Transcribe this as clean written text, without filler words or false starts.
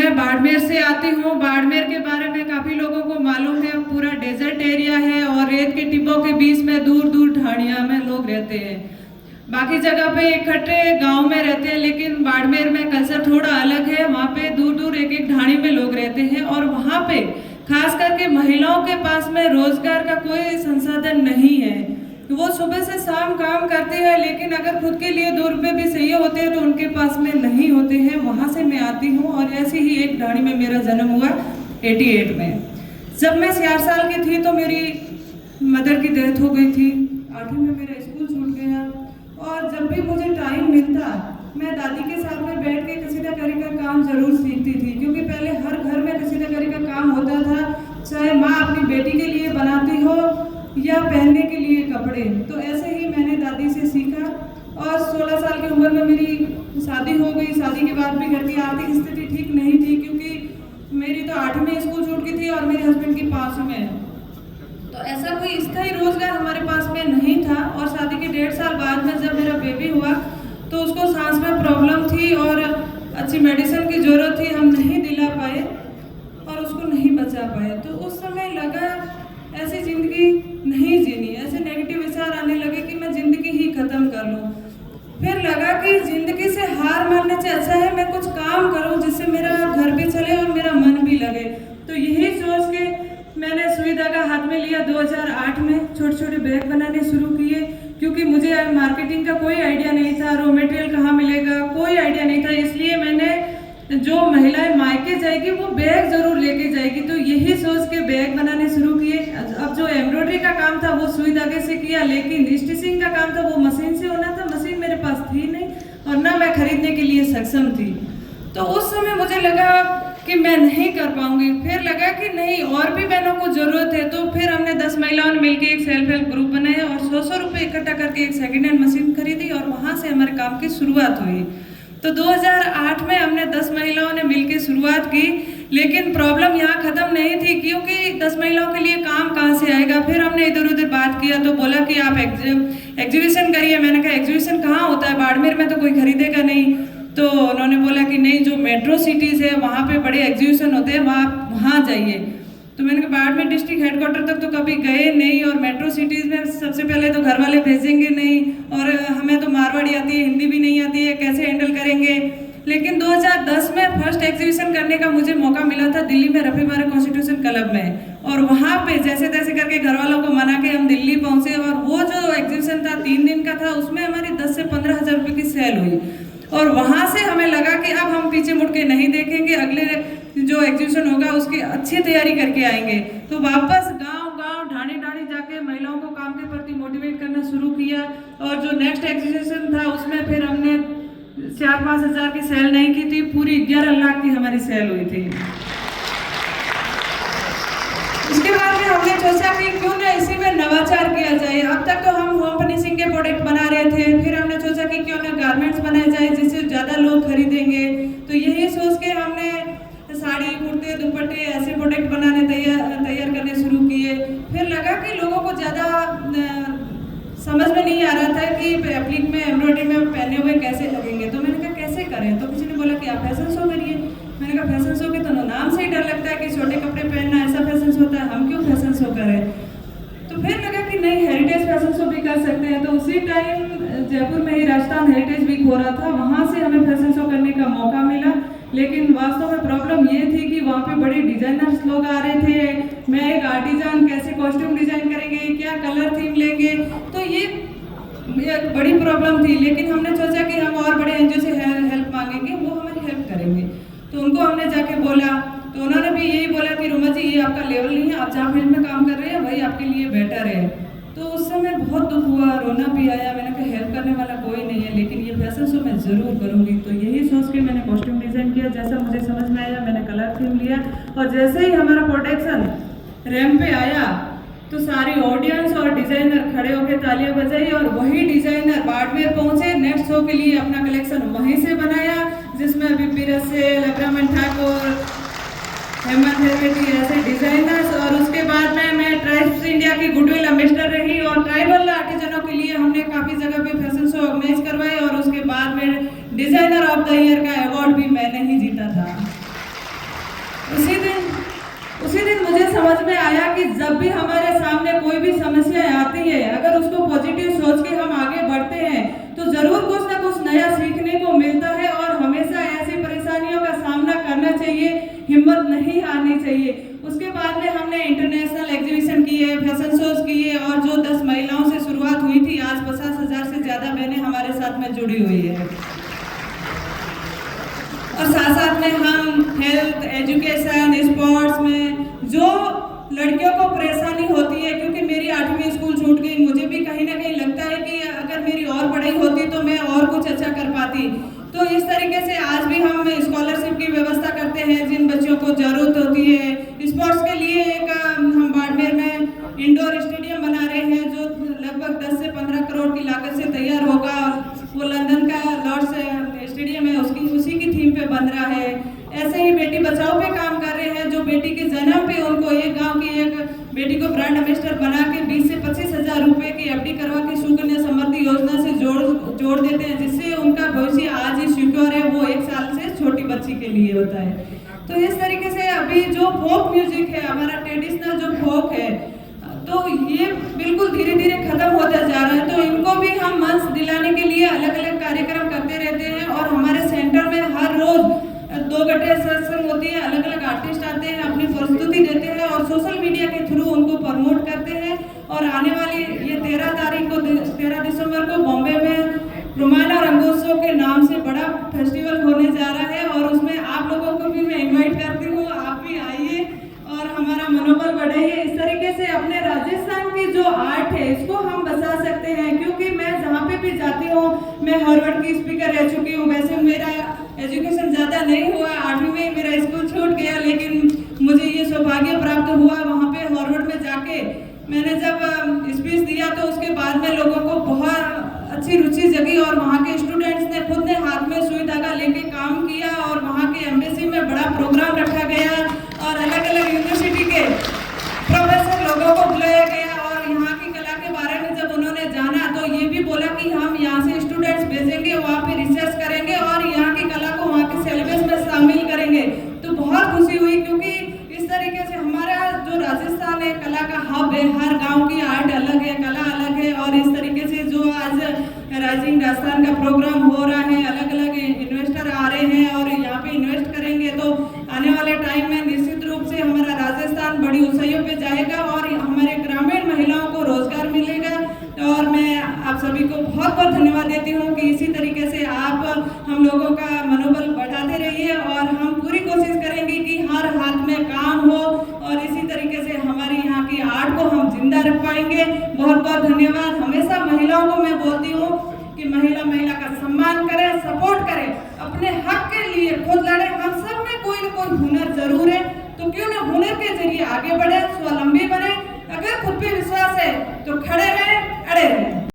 मैं बाड़मेर से आती हूँ। बाड़मेर के बारे में काफ़ी लोगों को मालूम है, पूरा डेजर्ट एरिया है और रेत के टिब्बों के बीच में दूर दूर ढाणिया में लोग रहते हैं। बाकी जगह पे इकट्ठे गांव में रहते हैं, लेकिन बाड़मेर में कल्चर थोड़ा अलग है। वहाँ पे दूर दूर एक एक ढाणी में लोग रहते हैं और वहाँ पे खास करके महिलाओं के पास में रोजगार का कोई संसाधन नहीं है। वो सुबह से शाम काम करते हैं, लेकिन अगर खुद के लिए 2 रुपये भी चाहिए होते हैं तो उनके पास में नहीं होते हैं। वहाँ से मैं आती हूँ और ऐसी ही एक ढाणी में मेरा जन्म हुआ 88 में। जब मैं 4 साल की थी तो मेरी मदर की डेथ हो गई थी। 8वीं में मेरा स्कूल छूट गया और जब भी मुझे टाइम मिलता मैं दादी के साथ में बैठ के कसीदाकारी का काम जरूर सीखती थी, क्योंकि पहले हर घर में कसीदाकारी का काम होता था, चाहे माँ अपनी बेटी के लिए बनाती हो या पहनने के लिए कपड़े। तो ऐसे ही मैंने दादी से सीखा और 16 साल की उम्र में मेरी शादी हो गई। शादी के बाद भी घर की आर्थिक स्थिति ठीक नहीं थी, क्योंकि मेरी तो 8वीं में स्कूल छूट गई थी और मेरे हस्बैंड की 5वीं में। तो ऐसा कोई स्थायी रोजगार हमारे पास में नहीं था। और शादी के 1.5 साल बाद में जब मेरा बेबी हुआ तो उसको सांस में प्रॉब्लम थी और अच्छी मेडिसिन की ज़रूरत थी, हम नहीं दिला पाए और उसको नहीं बचा पाए। तो उस समय लगा ऐसी ज़िंदगी नहीं जीनी, ऐसे नेगेटिव विचार आने लगे कि मैं ज़िंदगी ही ख़त्म कर लूँ। फिर लगा कि ज़िंदगी से हार मानने से अच्छा है मैं कुछ काम करूँ जिससे मेरा घर भी चले और मेरा मन भी लगे। तो यही सोच के मैंने सुई धागा हाथ में लिया। 2008 में छोटे छोटे बैग बनाने शुरू किए, क्योंकि मुझे मार्केटिंग का कोई आइडिया नहीं था, रॉ मटेरियल कहाँ मिलेगा कोई आइडिया नहीं था। इसलिए मैंने जो महिलाएं मायके जाएगी वो बैग जरूर लेके जाएगी, तो यही सोच के बैग बनाने शुरू किए। अब जो एम्ब्रॉयडरी का काम था वो सुई धागे से किया, लेकिन स्टिचिंग का काम था वो मशीन से होना था। मशीन मेरे पास थी नहीं और ना मैं खरीदने के लिए सक्षम थी। तो उस समय मुझे लगा कि मैं नहीं कर पाऊंगी। फिर लगा कि नहीं, और भी बहनों को जरूरत है। तो फिर हमने 10 महिलाओं ने मिलकर एक सेल्फ हेल्प ग्रुप बनाया और 100 रुपये इकट्ठा करके एक सेकेंड हैंड मशीन खरीदी और वहाँ से हमारे काम की शुरुआत हुई। तो 2008 में हमने 10 महिलाओं ने मिलकर शुरुआत की, लेकिन प्रॉब्लम यहाँ ख़त्म नहीं थी, क्योंकि 10 महिलाओं के लिए काम कहाँ से आएगा। फिर हमने इधर उधर बात किया तो बोला कि आप एग्जीबिशन करिए। मैंने कहा एग्जीबिशन कहाँ होता है, बाड़मेर में तो कोई खरीदेगा नहीं। तो उन्होंने बोला कि नहीं, जो मेट्रो सिटीज़ है वहाँ पे बड़े एग्जीबिशन होते हैं, वहाँ जाइए। तो मैंने कहा बाड़मेर डिस्ट्रिक्ट हेडक्वार्टर तक तो कभी गए नहीं, और मेट्रो सिटीज़ में सबसे पहले तो घर वाले भेजेंगे नहीं, और हमें तो मारवाड़ी आती है, हिंदी भी नहीं आती है, कैसे हैंडल करेंगे। लेकिन 2010 में फर्स्ट एग्जीबिशन करने का मुझे मौका मिला था दिल्ली में रफी मारे कॉन्स्टिट्यूशन क्लब में, और वहाँ पे जैसे तैसे करके घर वालों को मना के हम दिल्ली पहुँचे। और वो जो एग्जीबिशन था 3 दिन का था, उसमें हमारी 10 से 15 हज़ार रुपये की सेल हुई। और वहाँ से हमें लगा कि अब हम पीछे मुड़ के नहीं देखेंगे, अगले जो एग्जीबिशन होगा उसकी अच्छी तैयारी करके आएंगे। तो वापस गांव ढाणी जाके महिलाओं को काम के प्रति मोटिवेट करना शुरू किया। और जो नेक्स्ट एग्जीबिशन था उसमें फिर हमने 4-5 हज़ार की सेल नहीं की थी, पूरी 11 लाख की हमारी सेल हुई थी। उसके बाद में हमने सोचा कि क्यों ना इसी में नवाचार किया जाए। अब तक तो हम होम फर्निशिंग के प्रोडक्ट बना रहे थे, फिर हमने सोचा कि क्यों ना गारमेंट्स बनाए जाए जिससे ज़्यादा लोग खरीदेंगे। तो यही सोच के हमने साड़ी, कुर्ते, दुपट्टे ऐसे प्रोडक्ट बनाने तैयार करने शुरू किए। फिर लगा कि लोगों को ज़्यादा समझ में नहीं आ रहा था कि एप्लिक में एम्ब्रॉयडरी में पहने हुए कैसे लगेंगे। तो मैंने कहा कैसे करें, तो किसी ने बोला कि आप फैशन शो करिए। मैंने कहा फैशन शो के तो नाम से ही डर लगता है कि छोटे कपड़े पहनना ऐसा फैशन शो होता है, हम क्यों फैशन शो करें। तो फिर लगा कि नहीं, हेरिटेज फैशन शो भी कर सकते हैं। तो उसी टाइम जयपुर में ही राजस्थान हेरिटेज वीक हो रहा था, वहाँ से हमें फैशन शो करने का मौका मिला। लेकिन वास्तव में प्रॉब्लम ये थी कि वहाँ पे बड़े डिजाइनर्स लोग आ रहे थे। मैं एक आर्टिजान, कैसे कॉस्ट्यूम डिजाइन करेंगे, क्या कलर थीम लेंगे, तो ये एक बड़ी प्रॉब्लम थी। लेकिन हमने सोचा कि हम और बड़े एनजीओ से हेल्प मांगेंगे, वो हमारी हेल्प करेंगे। तो उनको हमने जाके बोला, तो उन्होंने भी यही बोला कि रुमा जी ये आपका लेवल नहीं है, आप जहाँ फील्ड में काम कर रहे हैं वही आपके लिए बेटर है। तो उस समय बहुत दुख हुआ, रोना भी आया। मैंने कहा हेल्प करने वाला कोई नहीं है, लेकिन ये फैशन शो मैं ज़रूर करूँगी। तो यही सोच के मैंने कॉस्ट्यूम डिज़ाइन किया, जैसा मुझे समझ में आया मैंने कलर थीम लिया। और जैसे ही हमारा प्रोडक्शन रैंप पे आया तो सारी ऑडियंस और डिज़ाइनर खड़े होकर तालियां बजाई, और वही डिज़ाइनर बाड़मेर पहुँचे नेक्स्ट शो के लिए अपना कलेक्शन वहीं से बनाया, जिसमें विपी रसेल, अब्राहमन ठाकुर, हेमंत हेवेटी ऐसे डिजाइनर्स। और उसके बाद में मैं ट्राइब्स इंडिया की गुडविल एम्बेसडर रही, और ट्राइबल आर्टिजनों के लिए हमने काफ़ी जगह पे फैशन शो ऑर्गेनाइज करवाए, और उसके बाद में डिजाइनर ऑफ द ईयर का अवार्ड भी मैंने ही जीता था। उसी दिन मुझे समझ में आया कि जब भी हमारे सामने कोई भी समस्या आती है, अगर उसको पॉजिटिव सोच के हम आगे बढ़ते हैं तो जरूर कुछ ना कुछ नया सीखने को मिलता है। और हमेशा ऐसी परेशानियों का सामना करना चाहिए, हिम्मत नहीं हारनी चाहिए। उसके बाद में हमने इंटरनेशनल एग्जीबिशन किए, फैशन शोज किए, और जो 10 महिलाओं से शुरुआत हुई थी, आज 50,000 से ज्यादा बहनें हमारे साथ में जुड़ी हुई है। और साथ साथ में हम हेल्थ, एजुकेशन, स्पोर्ट्स में जो लड़कियों को परेशानी होती है, क्योंकि मेरी 8वीं स्कूल छूट गई, मुझे भी कहीं ना कहीं लगता है कि अगर मेरी और पढ़ाई होती तो मैं और कुछ अच्छा कर पाती। तो इस तरीके से आज भी हम स्कॉलरशिप की व्यवस्था करते हैं जिन बच्चों को जरूरत होती है। स्पोर्ट्स के लिए एक हम बाड़मेर में इंडोर स्टेडियम बना रहे हैं जो लगभग 10 से 15 करोड़ की लागत से तैयार होगा। वो लंदन का लॉर्ड्स स्टेडियम है, उसी की थीम पे बन रहा है। ऐसे ही बेटी बचाओ पे काम कर रहे हैं, जो बेटी के जन्म पे उनको एक गांव की एक बेटी को ब्रांड एम्बेसडर बना के 20 से 25,000 रुपए की एफडी करवा के सुकन्या समृद्धि योजना से जोड़ देते हैं, जिससे उनका भविष्य आज ही सिक्योर है। वो 1 साल से छोटी बच्ची के लिए होता है। तो इस तरीके से अभी जो फोक म्यूजिक है, हमारा ट्रेडिशनल जो फोक है, तो ये बिल्कुल धीरे धीरे खत्म होता जा रहा है। तो इनको भी हम मंच दिलाने के लिए अलग अलग कार्यक्रम करते रहते हैं। और हमारे सेंटर में हर रोज 2 घंटे सत्संग होती है, अलग अलग आर्टिस्ट आते हैं, अपनी प्रस्तुति देते हैं और सोशल मीडिया के थ्रू उनको प्रमोट करते हैं। और आने वाली ये 13 दिसंबर को बॉम्बे में रोमाना रंगोत्सव के नाम से बड़ा फेस्टिवल होने जा रहा है, और उसमें आप लोगों को भी मैं इन्वाइट करती हूँ, आप भी आइए और हमारा मनोबल बढ़ाइए। इस तरीके से अपने राजस्थान की जो आर्ट है इसको हम बचा सकते हैं, क्योंकि मैं जहाँ पे भी जाती हूँ, मैं हार्वर्ड की स्पीकर रह चुकी हूँ। वैसे मेरा एजुकेशन ज़्यादा नहीं हुआ, 8वीं में मेरा स्कूल छूट गया, लेकिन मुझे ये सौभाग्य प्राप्त हुआ वहाँ पे हार्वर्ड में जाके मैंने जब स्पीच दिया तो उसके बाद में लोगों को बहुत अच्छी रुचि जगी। और वहाँ के स्टूडेंट्स ने खुद ने हाथ में सुई धागा लेके काम किया, और वहाँ के एम्बेसी में बड़ा प्रोग्राम रखा गया और अलग अलग यूनिवर्सिटी के प्रोफेसर लोगों को बुलाया गया। और यहाँ की कला के बारे में जब उन्होंने जाना तो ये भी बोला कि हम यहाँ से स्टूडेंट्स भेजेंगे, वहाँ पे रिसर्च करेंगे और यहाँ की कला को वहाँ के सिलेबस में शामिल करेंगे। तो बहुत खुशी हुई, क्योंकि इस तरीके से हमारा जो राजस्थान है कला का हब है, हर गांव की आर्ट अलग है, कला अलग है। और इस तरीके से जो आज राइजिंग राजस्थान का प्रोग्राम हो रहा है, अलग अलग इन्वेस्टर आ रहे हैं और यहाँ पे इन्वेस्ट करेंगे, तो आने वाले टाइम में निश्चित रूप से हमारा राजस्थान बड़ी ऊंचाइयों पे जाएगा और हमारे ग्रामीण महिलाओं को रोजगार मिलेगा। और मैं आप सभी को बहुत बहुत धन्यवाद देती हूँ कि इसी तरीके से आप हम लोगों का मनोबल बढ़ाते रहिए, और हम पूरी कोशिश करेंगे कि हर हाथ में काम हो और इसी तरीके से हमारी यहाँ की आर्ट को हम जिंदा रख पाएंगे। बहुत बहुत धन्यवाद। हमेशा महिलाओं को मैं बोलती हूँ कि महिला का सम्मान करें, सपोर्ट करें, अपने हक के लिए खुद लड़े। हम सब में कोई न कोई हुनर जरूर है, तो क्यों ना हुनर के जरिए आगे बढ़े, स्वावलंबी बने। अगर खुद पे विश्वास है तो खड़े रहें, अड़े रहें।